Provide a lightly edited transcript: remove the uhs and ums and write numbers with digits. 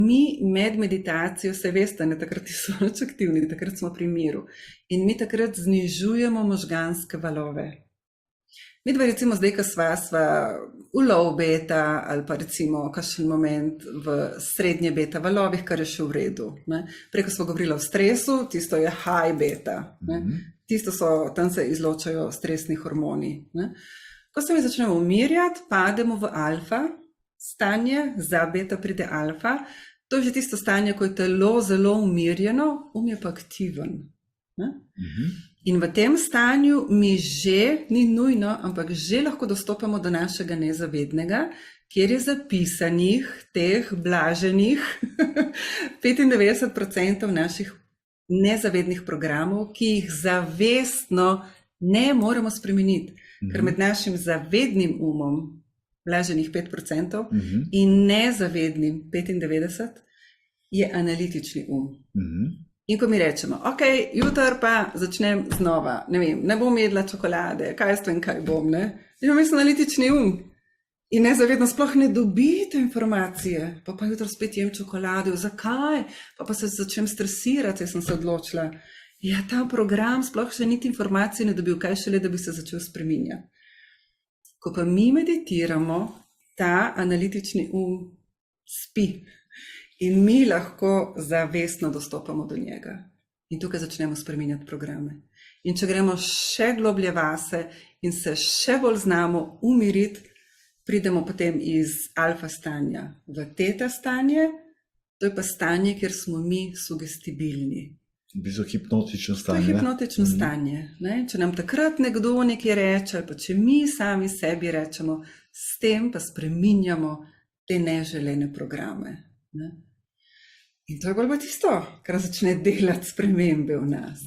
Mi med meditacijo, se veste, ne, takrat so nič aktivni, takrat smo pri miru. In mi takrat znižujemo možganske valove. Mi dva recimo zdaj, ko sva v low beta ali pa recimo kakšen moment v srednje beta valovih, kar je še v redu. Ne. Preko smo govorili o stresu, tisto je high beta. Ne. Tisto tam se izločajo stresni hormoni. Ne. Ko se mi začnemo umirjati, pademo v alfa stanje, za beta pride alfa. To je že tisto stanje, ko je telo zelo umirjeno, je pa aktiven. Ne. In v tem stanju mi že, ni nujno, ampak že lahko dostopamo do našega nezavednega, kjer je zapisanih teh blaženih 95% naših nezavednih programov, ki jih zavestno ne moremo spremeniti. Ker med našim zavednim umom, blaženih 5% in nezavednim 95% je analitični In ko mi rečemo, ok, jutr pa začnem znova, ne vem, ne bom jedla čokolade, kaj jaz vem, kaj bom, ne? Imam analitični in nezavedno sploh ne dobite informacije, pa jutro spet jem čokolado, zakaj? Pa se začnem stresirati, jaz sem se odločila. Ja, ta program sploh še niti informacije ne dobil, kaj šele, da bi se začel spreminjati. Ko pa mi meditiramo, ta analitični spi. In mi lahko zavestno dostopamo do njega. In tukaj začnemo spreminjati programe. In če gremo še globlje vase in se še bolj znamo umiriti, pridemo potem iz alfa stanja v teta stanje, to je pa stanje, kjer smo mi sugestibilni. V bistvu hipnotično stanje. To je hipnotično stanje. Ne? Če nam takrat nekdo nekaj reče, pa če mi sami sebi rečemo, s tem pa spreminjamo te neželene programe. Ne? In to je bolj tisto, kar začne delati spremembe v nas.